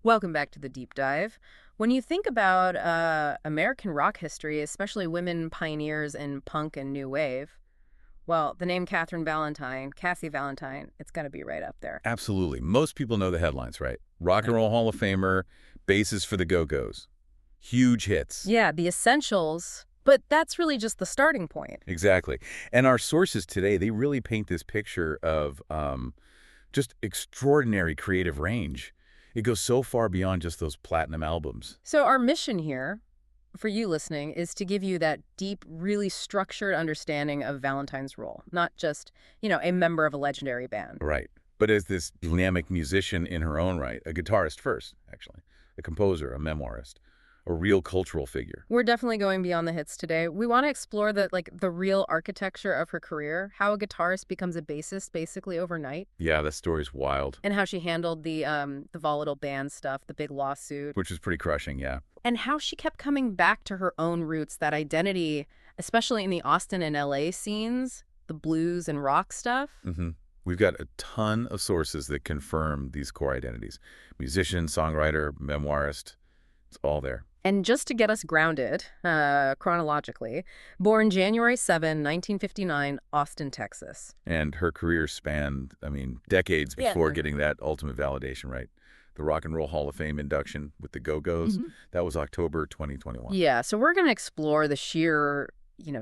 Welcome back to the deep dive. When you think about American rock history, especially women pioneers in punk and new wave, well, the name Kathy Valentine, it's got to be right up there. Absolutely. Most people know the headlines, right? Rock and Roll Hall of Famer, Bassist for the Go-Go's. Huge hits. Yeah, the essentials, but that's really just the starting point. Exactly. And our sources today, they really paint this picture of just extraordinary creative range. It goes so far beyond just those platinum albums. So our mission here, for you listening, is to give you that deep, really structured understanding of Valentine's role, not just, a member of a legendary band. Right. But as this dynamic musician in her own right, a guitarist first, actually, a composer, a memoirist, a real cultural figure. We're definitely going beyond the hits today. We want to explore the real architecture of her career, how a guitarist becomes a bassist basically overnight. Yeah, that story's wild. And how she handled the volatile band stuff, the big lawsuit. Which is pretty crushing, yeah. And how she kept coming back to her own roots, that identity, especially in the Austin and LA scenes, the blues and rock stuff. Mm-hmm. We've got a ton of sources that confirm these core identities. Musician, songwriter, memoirist, it's all there. And just to get us grounded, chronologically, born January 7, 1959, Austin, Texas. And her career spanned, decades before getting that ultimate validation, right? The Rock and Roll Hall of Fame induction with the Go-Go's, that was October 2021. Yeah, so we're going to explore the sheer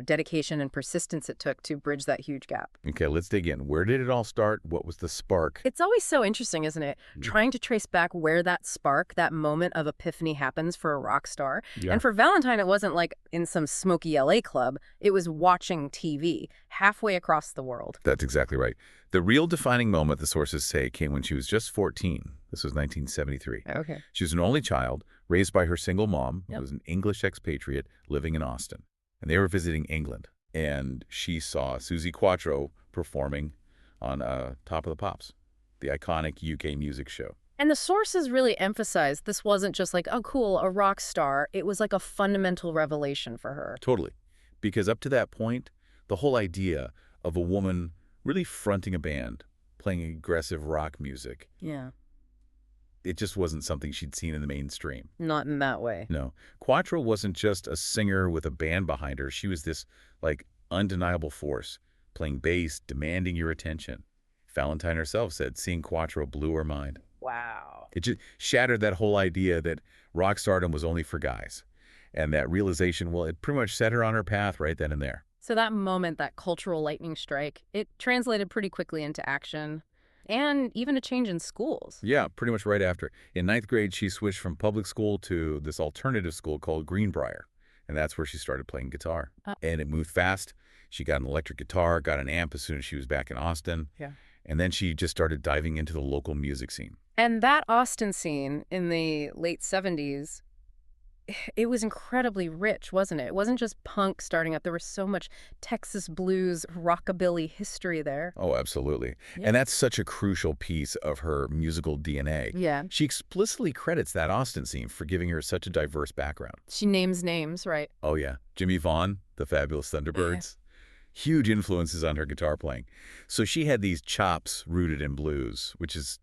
dedication and persistence it took to bridge that huge gap. Okay, let's dig in. Where did it all start? What was the spark? It's always so interesting, isn't it? Trying to trace back where that spark, that moment of epiphany happens for a rock star. Yeah. And for Valentine, it wasn't like in some smoky LA club. It was watching TV halfway across the world. That's exactly right. The real defining moment, the sources say, came when she was just 14. This was 1973. Okay. She was an only child, raised by her single mom, Yep. who was an English expatriate living in Austin. And they were visiting England, and she saw Suzi Quatro performing on Top of the Pops, the iconic UK music show. And the sources really emphasized this wasn't just like, oh, cool, a rock star. It was like a fundamental revelation for her. Totally. Because up to that point, the whole idea of a woman really fronting a band, playing aggressive rock music, Yeah. it just wasn't something she'd seen in the mainstream. Not in that way. No. Quatro wasn't just a singer with a band behind her. She was this, undeniable force, playing bass, demanding your attention. Valentine herself said seeing Quatro blew her mind. Wow. It just shattered that whole idea that rock stardom was only for guys. And that realization, well, it pretty much set her on her path right then and there. So that moment, that cultural lightning strike, it translated pretty quickly into action. And even a change in schools. Yeah, pretty much right after. In 9th grade, she switched from public school to this alternative school called Greenbrier. And that's where she started playing guitar. And it moved fast. She got an electric guitar, got an amp as soon as she was back in Austin. Yeah. And then she just started diving into the local music scene. And that Austin scene in the late 70s, it was incredibly rich, wasn't it? It wasn't just punk starting up. There was so much Texas blues, rockabilly history there. Oh, absolutely. Yeah. And that's such a crucial piece of her musical DNA. Yeah. She explicitly credits that Austin scene for giving her such a diverse background. She names names, right? Oh, yeah. Jimmy Vaughn, the Fabulous Thunderbirds. Huge influences on her guitar playing. So she had these chops rooted in blues, which is,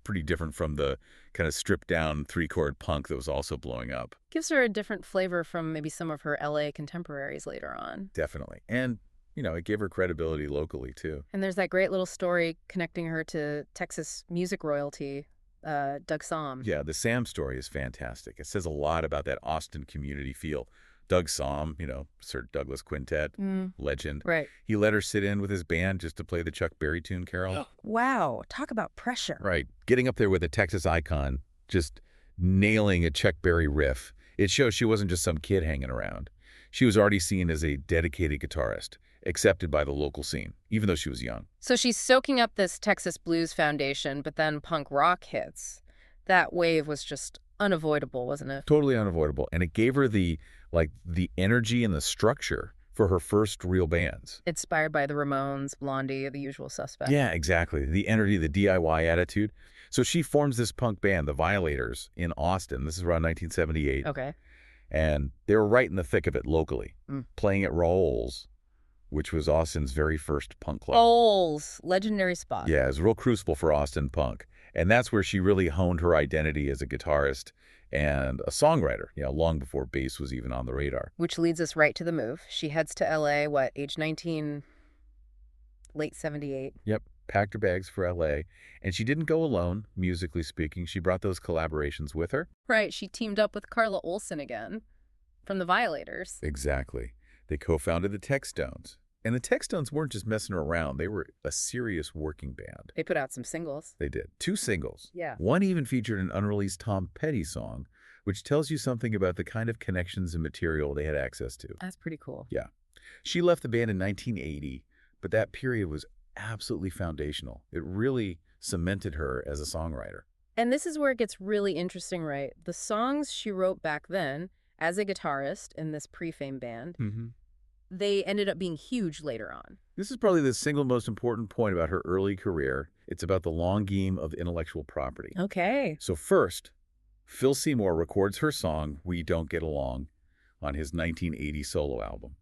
pretty different from the kind of stripped down 3-chord punk that was also blowing up. Gives her a different flavor from maybe some of her LA contemporaries later on. Definitely. And, it gave her credibility locally, too. And there's that great little story connecting her to Texas music royalty, Doug Sahm. Yeah, the Sam story is fantastic. It says a lot about that Austin community feel. Doug Sahm, Sir Douglas Quintet, legend. Right. He let her sit in with his band just to play the Chuck Berry tune, Carol. Wow. Talk about pressure. Right. Getting up there with a Texas icon, just nailing a Chuck Berry riff. It shows she wasn't just some kid hanging around. She was already seen as a dedicated guitarist, accepted by the local scene, even though she was young. So she's soaking up this Texas blues foundation, but then punk rock hits. That wave was just unavoidable, wasn't it? Totally unavoidable. And it gave her the energy and the structure for her first real bands. Inspired by the Ramones, Blondie, The Usual Suspects. Yeah, exactly. The energy, the DIY attitude. So she forms this punk band, the Violators, in Austin. This is around 1978. Okay. And they were right in the thick of it locally, playing at Raoul's, which was Austin's very first punk club. Bowls, legendary spot. Yeah, it was a real crucible for Austin punk. And that's where she really honed her identity as a guitarist and a songwriter, long before bass was even on the radar. Which leads us right to the move. She heads to L.A., age 19, late 78. Yep, packed her bags for L.A., and she didn't go alone, musically speaking. She brought those collaborations with her. Right, she teamed up with Carla Olson again, from the Violators. Exactly. They co-founded the Textones. And the Textones weren't just messing around. They were a serious working band. They put out some singles. They did. 2 singles. Yeah. One even featured an unreleased Tom Petty song, which tells you something about the kind of connections and material they had access to. That's pretty cool. Yeah. She left the band in 1980, but that period was absolutely foundational. It really cemented her as a songwriter. And this is where it gets really interesting, right? The songs she wrote back then, as a guitarist in this pre-fame band, they ended up being huge later on. This is probably the single most important point about her early career. It's about the long game of intellectual property. Okay. So first, Phil Seymour records her song, We Don't Get Along, on his 1980 solo album.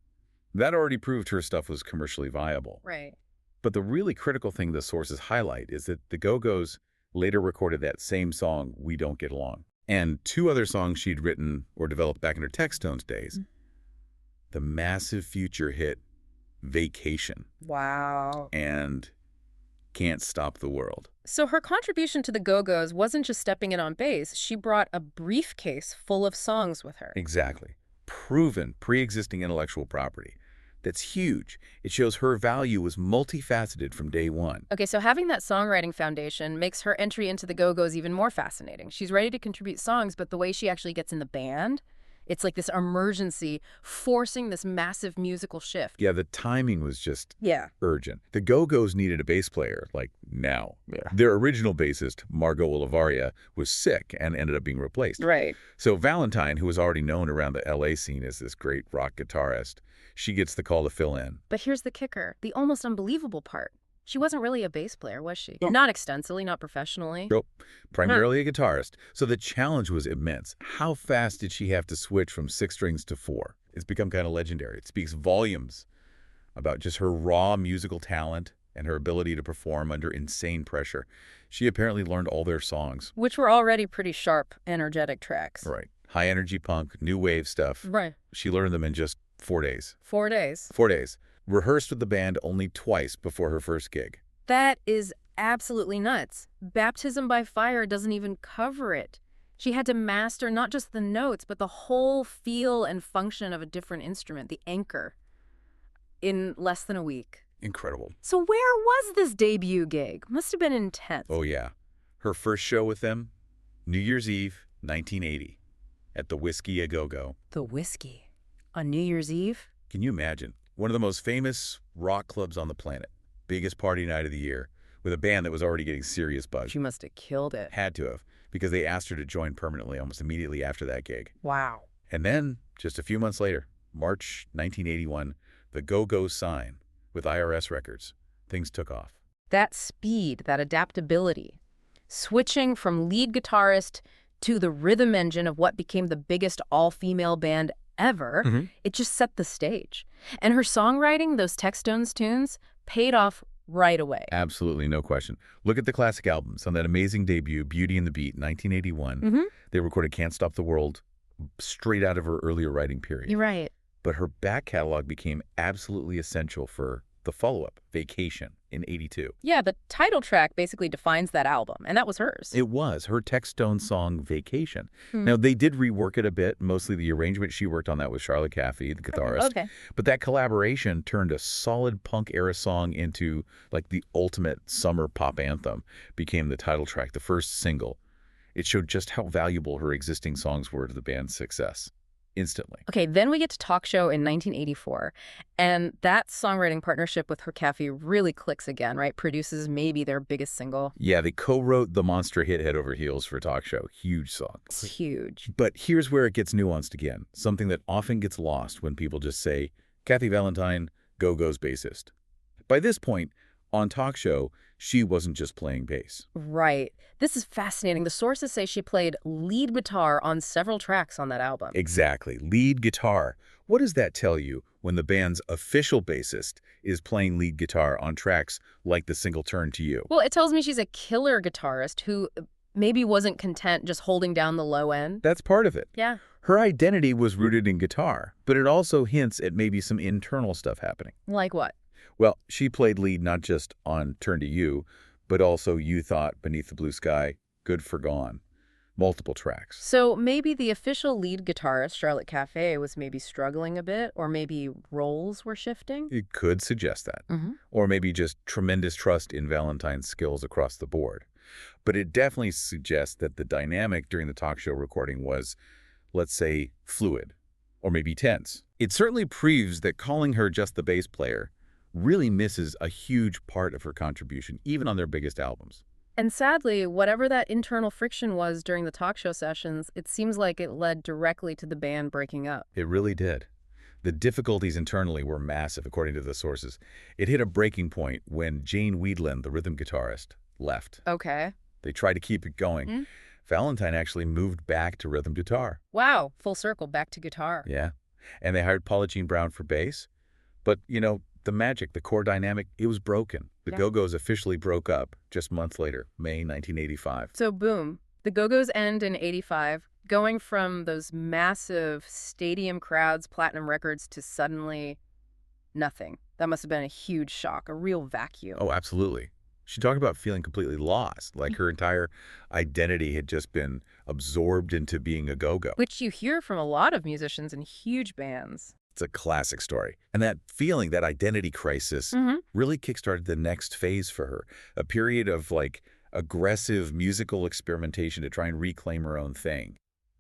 That already proved her stuff was commercially viable. Right. But the really critical thing the sources highlight is that the Go-Go's later recorded that same song, We Don't Get Along, and 2 other songs she'd written or developed back in her Textones days. The massive future hit Vacation. Wow. And Can't Stop the World. So her contribution to the Go-Go's wasn't just stepping in on bass. She brought a briefcase full of songs with her. Exactly. Proven pre-existing intellectual property. That's huge. It shows her value was multifaceted from day one. Okay, so having that songwriting foundation makes her entry into the Go-Go's even more fascinating. She's ready to contribute songs, but the way she actually gets in the band, it's like this emergency forcing this massive musical shift. Yeah, the timing was just urgent. The Go-Go's needed a bass player, like now. Yeah. Their original bassist, Margot Olivaria, was sick and ended up being replaced. Right. So Valentine, who was already known around the L.A. scene as this great rock guitarist, she gets the call to fill in. But here's the kicker, the almost unbelievable part. She wasn't really a bass player, was she? No. Not extensively, not professionally. Nope. Primarily a guitarist. So the challenge was immense. How fast did she have to switch from 6 strings to 4? It's become kind of legendary. It speaks volumes about just her raw musical talent and her ability to perform under insane pressure. She apparently learned all their songs. Which were already pretty sharp, energetic tracks. Right. High-energy punk, new wave stuff. Right. She learned them in just 4 days. 4 days. 4 days. Rehearsed with the band only twice before her first gig. That is absolutely nuts. Baptism by Fire doesn't even cover it. She had to master not just the notes, but the whole feel and function of a different instrument, the anchor, in less than a week. Incredible. So where was this debut gig? Must have been intense. Oh, yeah. Her first show with them, New Year's Eve, 1980, at the Whiskey A Go-Go. The Whiskey? On New Year's Eve? Can you imagine? One of the most famous rock clubs on the planet. Biggest party night of the year, with a band that was already getting serious buzz. She must have killed it. Had to have, because they asked her to join permanently almost immediately after that gig. Wow. And then, just a few months later, March 1981, the Go-Go's sign with IRS Records. Things took off. That speed, that adaptability, switching from lead guitarist to the rhythm engine of what became the biggest all-female band ever, it just set the stage. And her songwriting, those Textones tunes, paid off right away. Absolutely, no question. Look at the classic albums. On that amazing debut, Beauty and the Beat, 1981, they recorded Can't Stop the World straight out of her earlier writing period. You're right. But her back catalog became absolutely essential for the follow-up, Vacation, in 82. Yeah, the title track basically defines that album, and that was hers. It was her Textone song, Vacation. Now, they did rework it a bit. Mostly the arrangement she worked on that with Charlotte Caffey, the guitarist. Okay. But that collaboration turned a solid punk-era song into, like, the ultimate summer pop anthem, became the title track, the first single. It showed just how valuable her existing songs were to the band's success. Instantly. Okay, then we get to Talk Show in 1984, and that songwriting partnership with her Caffey really clicks again, right? Produces maybe their biggest single. Yeah, they co-wrote the monster hit Head Over Heels for Talk Show. Huge song. It's huge. But here's where it gets nuanced again, something that often gets lost when people just say, Kathy Valentine, Go-Go's bassist. By this point, on Talk Show, She wasn't just playing bass. Right. This is fascinating. The sources say she played lead guitar on several tracks on that album. Exactly. Lead guitar. What does that tell you when the band's official bassist is playing lead guitar on tracks like the single Turn to You? Well, it tells me she's a killer guitarist who maybe wasn't content just holding down the low end. That's part of it. Yeah. Her identity was rooted in guitar, but it also hints at maybe some internal stuff happening. Like what? Well, she played lead not just on Turn to You, but also You Thought, Beneath the Blue Sky, Good for Gone. Multiple tracks. So maybe the official lead guitarist, Charlotte Cafe, was maybe struggling a bit, or maybe roles were shifting? It could suggest that. Mm-hmm. Or maybe just tremendous trust in Valentine's skills across the board. But it definitely suggests that the dynamic during the talk show recording was, let's say, fluid, or maybe tense. It certainly proves that calling her just the bass player really misses a huge part of her contribution, even on their biggest albums. And sadly, whatever that internal friction was during the talk show sessions, it seems like it led directly to the band breaking up. It really did. The difficulties internally were massive, according to the sources. It hit a breaking point when Jane Wiedlin, the rhythm guitarist, left. Okay. They tried to keep it going. Mm-hmm. Valentine actually moved back to rhythm guitar. Wow, full circle, back to guitar. Yeah. And they hired Paula Jean Brown for bass. But, the magic, the core dynamic, it was broken. The Go-Go's officially broke up just months later, May 1985. So boom, the Go-Go's end in 85, going from those massive stadium crowds, platinum records, to suddenly nothing. That must have been a huge shock, a real vacuum. Oh, absolutely. She talked about feeling completely lost, like her entire identity had just been absorbed into being a go-go. Which you hear from a lot of musicians in huge bands. It's a classic story. And that feeling, that identity crisis, really kickstarted the next phase for her, a period of, aggressive musical experimentation to try and reclaim her own thing,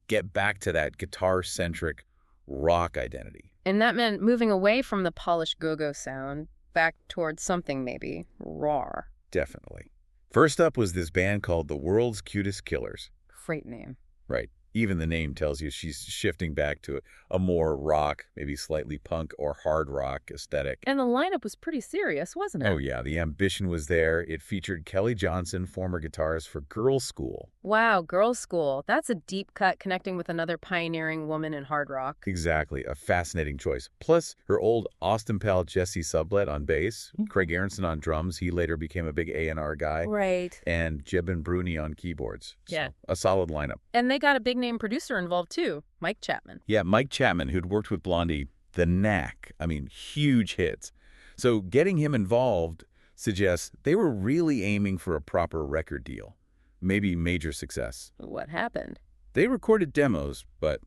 get back to that guitar-centric rock identity. And that meant moving away from the polished go-go sound, back towards something maybe raw. Definitely. First up was this band called The World's Cutest Killers. Great name. Right. Even the name tells you she's shifting back to a more rock, maybe slightly punk or hard rock aesthetic. And the lineup was pretty serious, wasn't it? Oh, yeah. The ambition was there. It featured Kelly Johnson, former guitarist for Girls' School. Wow, Girls' School. That's a deep cut connecting with another pioneering woman in hard rock. Exactly. A fascinating choice. Plus, her old Austin pal Jesse Sublett on bass, Craig Aronson on drums. He later became a big A&R guy. Right. And Jebin Bruni on keyboards. Yeah. So, a solid lineup. And they got a big name producer involved too, Mike Chapman. Yeah, Mike Chapman, who'd worked with Blondie, The Knack. I mean, huge hits. So getting him involved suggests they were really aiming for a proper record deal. Maybe major success. What happened? They recorded demos, but,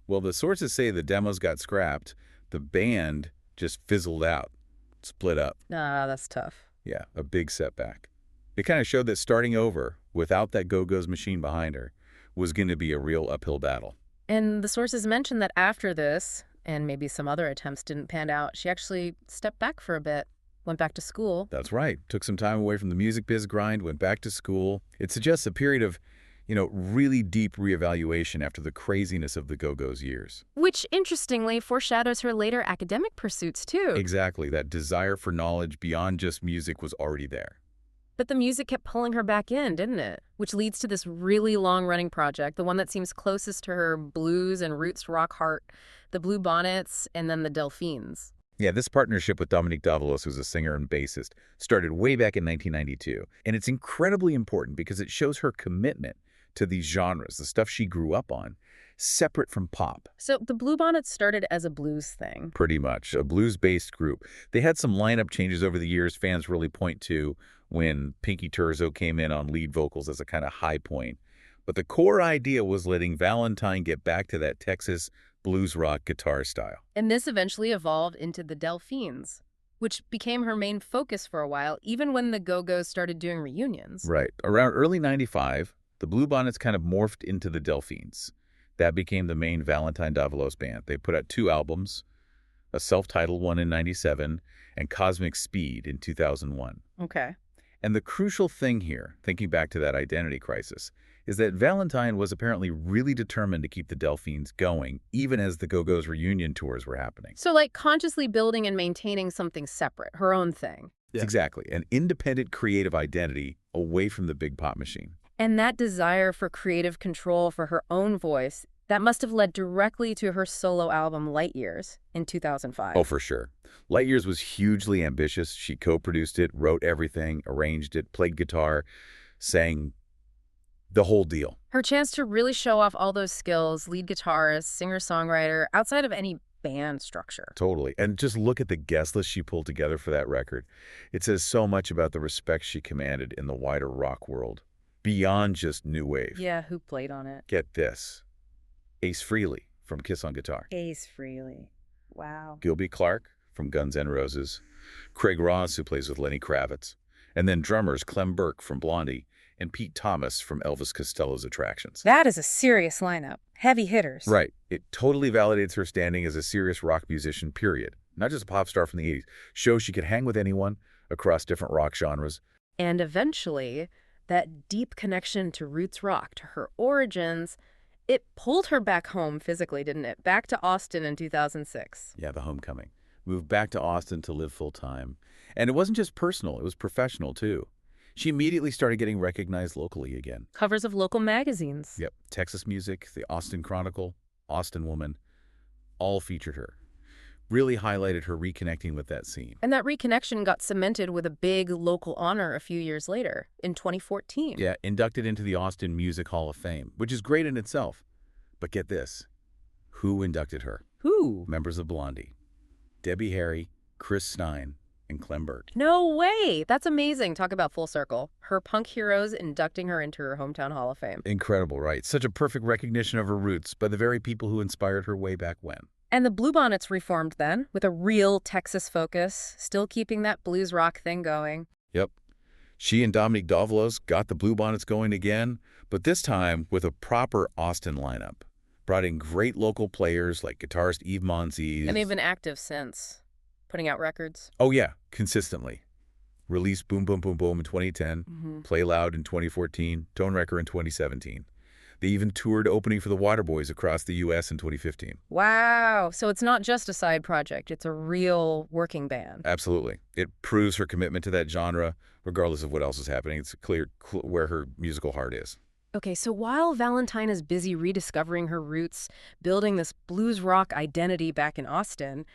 well, the sources say the demos got scrapped. The band just fizzled out, split up. Ah, that's tough. Yeah, a big setback. It kind of showed that starting over, without that Go-Go's machine behind her, was going to be a real uphill battle. And the sources mentioned that after this, and maybe some other attempts didn't pan out, she actually stepped back for a bit, went back to school. That's right. Took some time away from the music biz grind, went back to school. It suggests a period of, really deep reevaluation after the craziness of the Go-Go's years. Which, interestingly, foreshadows her later academic pursuits, too. Exactly. That desire for knowledge beyond just music was already there. But the music kept pulling her back in, didn't it? Which leads to this really long-running project, the one that seems closest to her blues and roots rock heart, the BlueBonnets, and then the Delphines. Yeah, this partnership with Dominique Davalos, who's a singer and bassist, started way back in 1992. And it's incredibly important because it shows her commitment to these genres, the stuff she grew up on, separate from pop. So the BlueBonnets started as a blues thing. Pretty much, a blues-based group. They had some lineup changes over the years fans really point to when Pinky Turzo came in on lead vocals as a kind of high point. But the core idea was letting Valentine get back to that Texas blues rock guitar style. And this eventually evolved into the Delphines, which became her main focus for a while, even when the Go-Go's started doing reunions. Right. Around early 95, the BlueBonnets kind of morphed into the Delphines. That became the main Valentine Davalos band. They put out 2 albums, a self-titled one in 97 and Cosmic Speed in 2001. Okay. And the crucial thing here, thinking back to that identity crisis, is that Valentine was apparently really determined to keep the Delphines going, even as the Go-Go's reunion tours were happening. So like consciously building and maintaining something separate, her own thing. Yeah. Exactly. An independent creative identity away from the big pop machine. And that desire for creative control for her own voice, that must have led directly to her solo album Light Years in 2005. Oh, for sure. Light Years was hugely ambitious. She co-produced it, wrote everything, arranged it, played guitar, sang the whole deal. Her chance to really show off all those skills, lead guitarist, singer-songwriter, outside of any band structure. Totally. And just look at the guest list she pulled together for that record. It says so much about the respect she commanded in the wider rock world, beyond just new wave. Yeah, who played on it? Get this. Ace Frehley from Kiss on guitar. Ace Frehley. Wow. Gilby Clarke from Guns N' Roses. Craig Ross, who plays with Lenny Kravitz. And then drummers Clem Burke from Blondie and Pete Thomas from Elvis Costello's Attractions. That is a serious lineup. Heavy hitters. Right. It totally validates her standing as a serious rock musician, period. Not just a pop star from the 80s. Shows she could hang with anyone across different rock genres. And eventually, that deep connection to roots rock, to her origins, it pulled her back home physically, didn't it? Back to Austin in 2006. Yeah, the homecoming. Moved back to Austin to live full-time. And it wasn't just personal, it was professional, too. She immediately started getting recognized locally again. Covers of local magazines. Yep. Texas Music, the Austin Chronicle, Austin Woman, all featured her. Really highlighted her reconnecting with that scene. And that reconnection got cemented with a big local honor a few years later, in 2014. Yeah, inducted into the Austin Music Hall of Fame, which is great in itself. But get this. Who inducted her? Who? Members of Blondie. Debbie Harry, Chris Stein, and Clem Burke. No way! That's amazing. Talk about full circle. Her punk heroes inducting her into her hometown Hall of Fame. Incredible, right? Such a perfect recognition of her roots by the very people who inspired her way back when. And the BlueBonnets reformed then, with a real Texas focus, still keeping that blues rock thing going. Yep. She and Dominique Davalos got the BlueBonnets going again, but this time with a proper Austin lineup. Brought in great local players like guitarist Yves Monzes. And they've been active since, putting out records. Oh, yeah, consistently. Released Boom Boom Boom Boom in 2010, Play Loud in 2014, Tone Wrecker in 2017. They even toured opening for the Waterboys across the U.S. in 2015. Wow. So it's not just a side project. It's a real working band. Absolutely. It proves her commitment to that genre, regardless of what else is happening. It's clear where her musical heart is. Okay, so while Valentine is busy rediscovering her roots, building this blues rock identity back in Austin,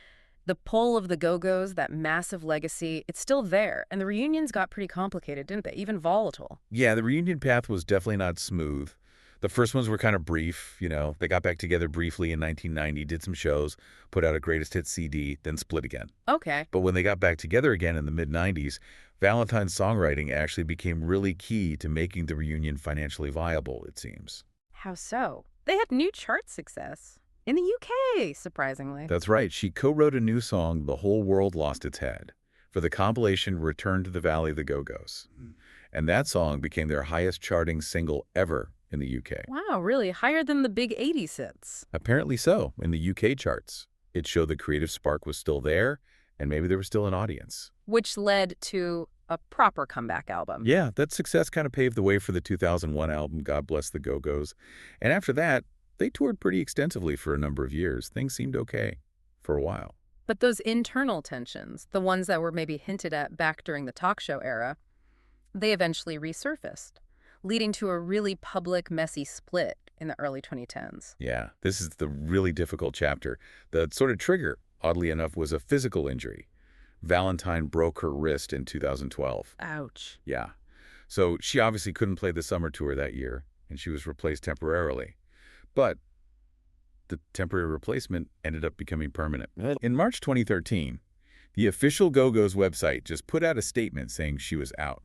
the pull of the Go-Go's, that massive legacy, it's still there. And the reunions got pretty complicated, didn't they? Even volatile. Yeah, the reunion path was definitely not smooth. The first ones were kind of brief, you know. They got back together briefly in 1990, did some shows, put out a greatest hits CD, then split again. Okay. But when they got back together again in the mid-90s, Valentine's songwriting actually became really key to making the reunion financially viable, it seems. How so? They had new chart success. In the UK, surprisingly. That's right. She co-wrote a new song, The Whole World Lost Its Head, for the compilation Return to the Valley of the Go-Go's. And that song became their highest charting single ever in the UK. Wow, really? Higher than the big 80s hits? Apparently so, in the UK charts. It showed the creative spark was still there, and maybe there was still an audience. Which led to a proper comeback album. Yeah, that success kind of paved the way for the 2001 album, God Bless the Go-Go's. And after that, they toured pretty extensively for a number of years. Things seemed okay for a while. But those internal tensions, the ones that were maybe hinted at back during the talk show era, they eventually resurfaced, leading to a really public, messy split in the early 2010s. Yeah, this is the really difficult chapter. The sort of trigger, oddly enough, was a physical injury. Valentine broke her wrist in 2012. Ouch. Yeah. So she obviously couldn't play the summer tour that year, and she was replaced temporarily. But the temporary replacement ended up becoming permanent. In March 2013, the official Go-Go's website just put out a statement saying she was out.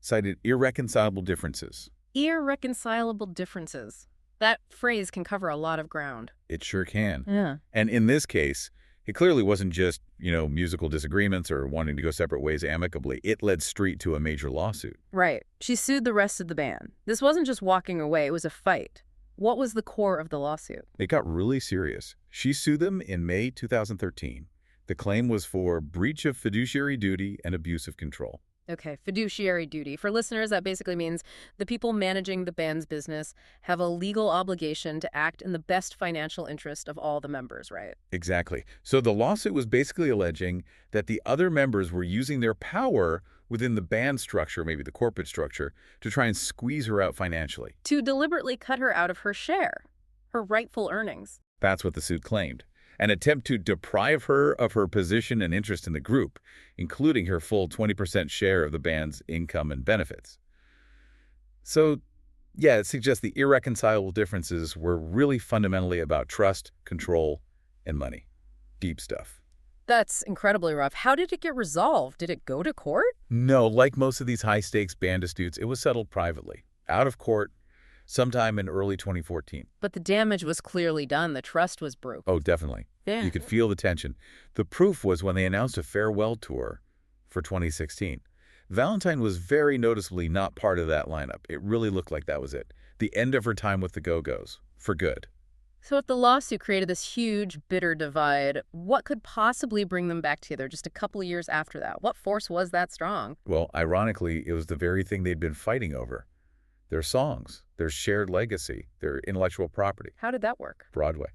Cited irreconcilable differences. Irreconcilable differences. That phrase can cover a lot of ground. It sure can. Yeah. And in this case, it clearly wasn't just, musical disagreements or wanting to go separate ways amicably. It led straight to a major lawsuit. Right. She sued the rest of the band. This wasn't just walking away, it was a fight. What was the core of the lawsuit? It got really serious. She sued them in May 2013. The claim was for breach of fiduciary duty and abuse of control. Okay, fiduciary duty. For listeners, that basically means the people managing the band's business have a legal obligation to act in the best financial interest of all the members, right? Exactly. So the lawsuit was basically alleging that the other members were using their power within the band structure, maybe the corporate structure, to try and squeeze her out financially. To deliberately cut her out of her share, her rightful earnings. That's what the suit claimed. An attempt to deprive her of her position and interest in the group, including her full 20% share of the band's income and benefits. So, yeah, it suggests the irreconcilable differences were really fundamentally about trust, control, and money. Deep stuff. That's incredibly rough. How did it get resolved? Did it go to court? No, like most of these high-stakes band disputes, it was settled privately, out of court, sometime in early 2014. But the damage was clearly done. The trust was broken. Oh, definitely. Yeah. You could feel the tension. The proof was when they announced a farewell tour for 2016. Valentine was very noticeably not part of that lineup. It really looked like that was it. The end of her time with the Go-Go's, for good. So if the lawsuit created this huge, bitter divide, what could possibly bring them back together just a couple years after that? What force was that strong? Well, ironically, it was the very thing they'd been fighting over. Their songs, their shared legacy, their intellectual property. How did that work? Broadway.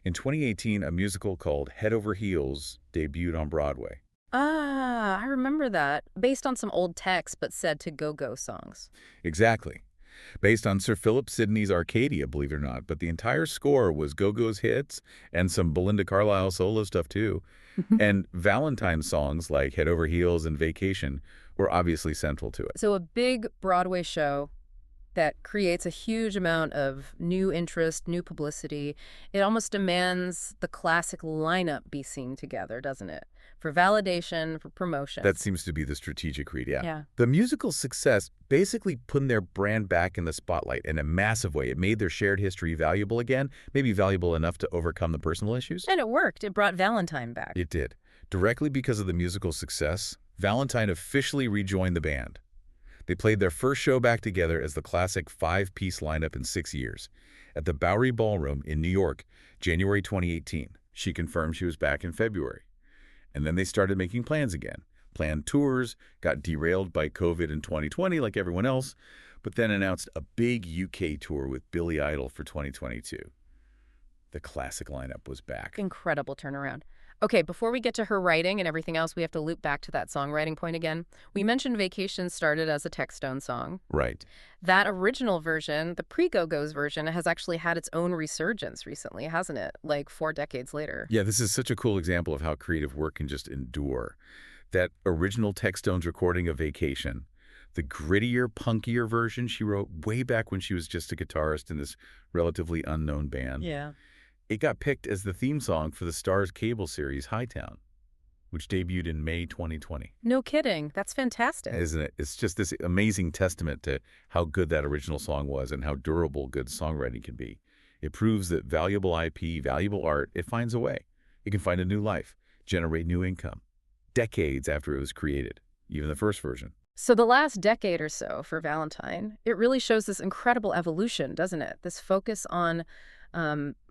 In 2018, a musical called Head Over Heels debuted on Broadway. Ah, I remember that. Based on some old texts, but said to go-go songs. Exactly. Based on Sir Philip Sidney's Arcadia, believe it or not, but the entire score was Go-Go's hits and some Belinda Carlisle solo stuff too. And Valentine's songs like Head Over Heels and Vacation were obviously central to it. So a big Broadway show that creates a huge amount of new interest, new publicity. It almost demands the classic lineup be seen together, doesn't it? For validation, for promotion. That seems to be the strategic read, yeah. Yeah. The musical success basically put their brand back in the spotlight in a massive way. It made their shared history valuable again, maybe valuable enough to overcome the personal issues. And it worked. It brought Valentine back. It did. Directly because of the musical success, Valentine officially rejoined the band. They played their first show back together as the classic five-piece lineup in 6 years at the Bowery Ballroom in New York, January 2018. She confirmed she was back in February. And then they started making plans again. Planned tours, got derailed by COVID in 2020 like everyone else, but then announced a big UK tour with Billy Idol for 2022. The classic lineup was back. Incredible turnaround. Okay, before we get to her writing and everything else, we have to loop back to that songwriting point again. We mentioned Vacation started as a Textone song. Right. That original version, the pre-Go-Go's version, has actually had its own resurgence recently, hasn't it? Like 4 decades later. Yeah, this is such a cool example of how creative work can just endure. That original Textones recording of Vacation, the grittier, punkier version she wrote way back when she was just a guitarist in this relatively unknown band. Yeah. It got picked as the theme song for the Starz cable series Hightown, which debuted in May 2020. No kidding. That's fantastic. Isn't it? It's just this amazing testament to how good that original song was and how durable good songwriting can be. It proves that valuable IP, valuable art, it finds a way. It can find a new life, generate new income, decades after it was created, even the first version. So the last decade or so for Valentine, it really shows this incredible evolution, doesn't it? This focus on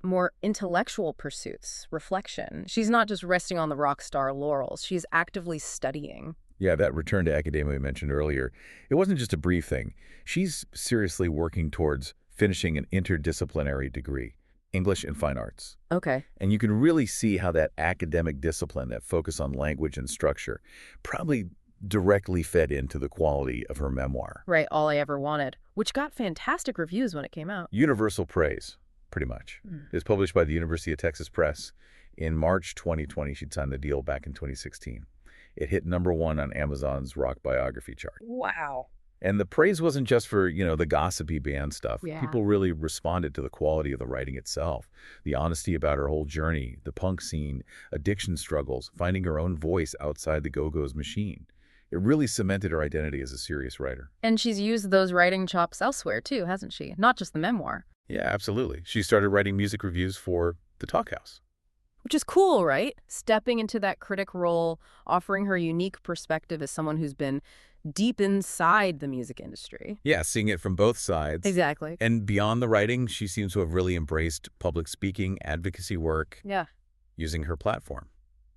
more intellectual pursuits, reflection. She's not just resting on the rock star laurels. She's actively studying. Yeah, that return to academia we mentioned earlier, it wasn't just a brief thing. She's seriously working towards finishing an interdisciplinary degree, English and Fine Arts. Okay. And you can really see how that academic discipline, that focus on language and structure, probably directly fed into the quality of her memoir. Right, All I Ever Wanted, which got fantastic reviews when it came out. Universal praise, pretty much. It was published by the University of Texas Press. In March 2020, she'd signed the deal back in 2016. It hit #1 on Amazon's rock biography chart. Wow. And the praise wasn't just for, the gossipy band stuff. Yeah. People really responded to the quality of the writing itself, the honesty about her whole journey, the punk scene, addiction struggles, finding her own voice outside the Go-Go's machine. It really cemented her identity as a serious writer. And she's used those writing chops elsewhere, too, hasn't she? Not just the memoir. Yeah, absolutely. She started writing music reviews for The Talkhouse. Which is cool, right? Stepping into that critic role, offering her unique perspective as someone who's been deep inside the music industry. Yeah, seeing it from both sides. Exactly. And beyond the writing, she seems to have really embraced public speaking, advocacy work, Yeah. using her platform.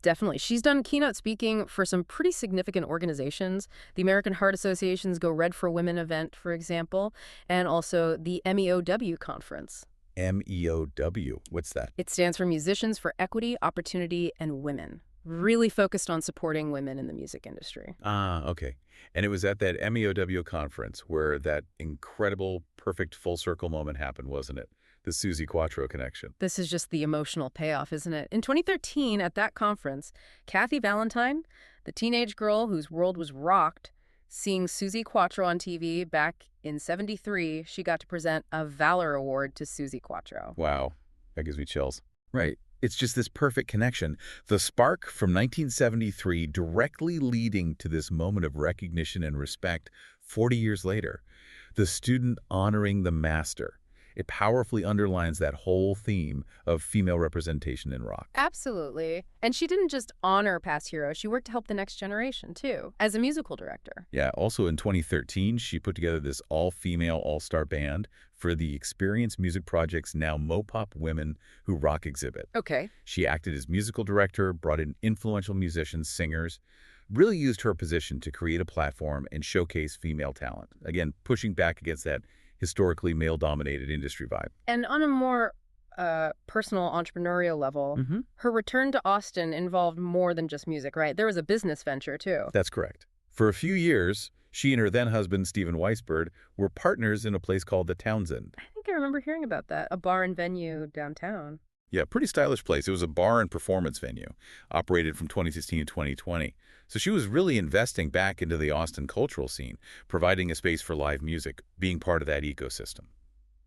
Definitely. She's done keynote speaking for some pretty significant organizations. The American Heart Association's Go Red for Women event, for example, and also the MEOW conference. MEOW. What's that? It stands for Musicians for Equity, Opportunity, and Women. Really focused on supporting women in the music industry. Ah, okay. And it was at that MEOW conference where that incredible, perfect full circle moment happened, wasn't it? The Suzi Quatro connection. This is just the emotional payoff, isn't it? In 2013, at that conference, Kathy Valentine, the teenage girl whose world was rocked, seeing Suzi Quatro on TV back in '73, she got to present a Valor Award to Suzi Quatro. Wow. That gives me chills. Right. It's just this perfect connection. The spark from 1973 directly leading to this moment of recognition and respect 40 years later. The student honoring the master. It powerfully underlines that whole theme of female representation in rock. Absolutely. And she didn't just honor past heroes, she worked to help the next generation, too, as a musical director. Yeah, also in 2013, she put together this all-female all-star band for the Experience Music Project's now Mopop Women Who Rock exhibit. Okay. She acted as musical director, brought in influential musicians, singers, really used her position to create a platform and showcase female talent. Again, pushing back against that historically male-dominated industry vibe. And on a more personal entrepreneurial level, her return to Austin involved more than just music, right? There was a business venture, too. That's correct. For a few years, she and her then-husband, Stephen Weisberg, were partners in a place called the Townsend. I think I remember hearing about that, a bar and venue downtown. Yeah, pretty stylish place. It was a bar and performance venue, operated from 2016 to 2020. So she was really investing back into the Austin cultural scene, providing a space for live music, being part of that ecosystem.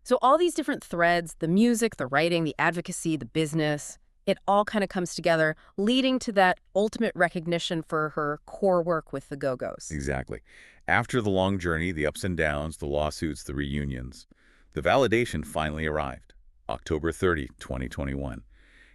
So all these different threads, the music, the writing, the advocacy, the business, it all kind of comes together, leading to that ultimate recognition for her core work with the Go-Go's. Exactly. After the long journey, the ups and downs, the lawsuits, the reunions, the validation finally arrived. October 30, 2021.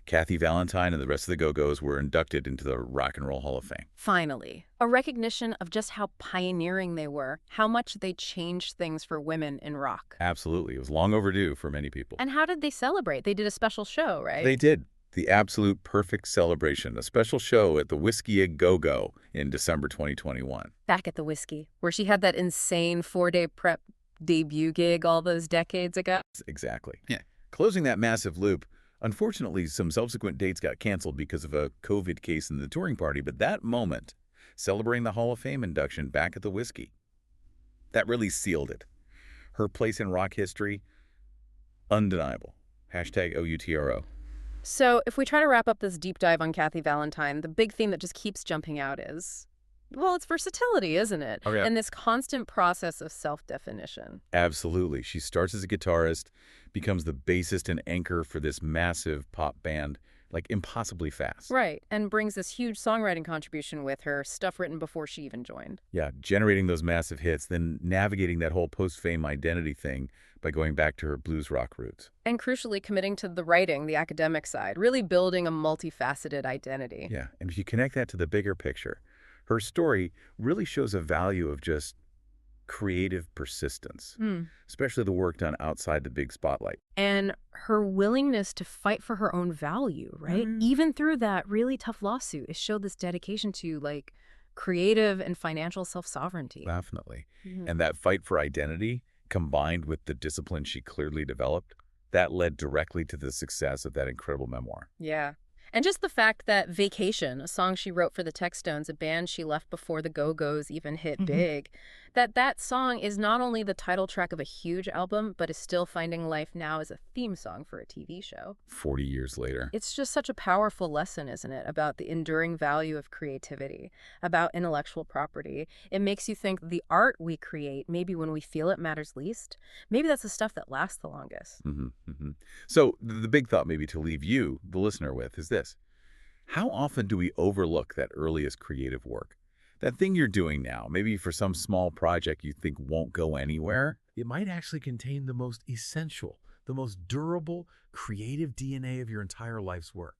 Kathy Valentine and the rest of the Go-Go's were inducted into the Rock and Roll Hall of Fame. Finally, a recognition of just how pioneering they were, how much they changed things for women in rock. Absolutely. It was long overdue for many people. And how did they celebrate? They did a special show, right? They did. The absolute perfect celebration, a special show at the Whiskey a Go-Go in December 2021. Back at the Whiskey, where she had that insane 4-day prep debut gig all those decades ago. Exactly. Yeah. Closing that massive loop, unfortunately, some subsequent dates got canceled because of a COVID case in the touring party, but that moment, celebrating the Hall of Fame induction back at the Whiskey, that really sealed it. Her place in rock history, undeniable. Hashtag OUTRO. So if we try to wrap up this deep dive on Kathy Valentine, the big theme that just keeps jumping out is, well, it's versatility, isn't it? Oh, yeah. And this constant process of self-definition. Absolutely. She starts as a guitarist, becomes the bassist and anchor for this massive pop band, like impossibly fast. Right, and brings this huge songwriting contribution with her, stuff written before she even joined. Yeah, generating those massive hits, then navigating that whole post-fame identity thing by going back to her blues rock roots. And crucially committing to the writing, the academic side, really building a multifaceted identity. Yeah, and if you connect that to the bigger picture, her story really shows a value of just creative persistence, especially the work done outside the big spotlight. And her willingness to fight for her own value, right? Even through that really tough lawsuit, it showed this dedication to, like, creative and financial self-sovereignty. Definitely. And that fight for identity, combined with the discipline she clearly developed, that led directly to the success of that incredible memoir. Yeah. And just the fact that Vacation, a song she wrote for the Textones, a band she left before the Go-Go's even hit big, that song is not only the title track of a huge album, but is still finding life now as a theme song for a TV show. 40 years later. It's just such a powerful lesson, isn't it, about the enduring value of creativity, about intellectual property. It makes you think the art we create, maybe when we feel it matters least, maybe that's the stuff that lasts the longest. So the big thought maybe to leave you, the listener, with is this. How often do we overlook that earliest creative work? That thing you're doing now, maybe for some small project you think won't go anywhere, it might actually contain the most essential, the most durable, creative DNA of your entire life's work.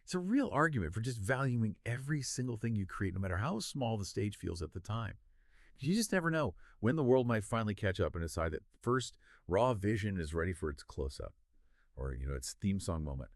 It's a real argument for just valuing every single thing you create, no matter how small the stage feels at the time. You just never know when the world might finally catch up and decide that first raw vision is ready for its close-up or, its theme song moment.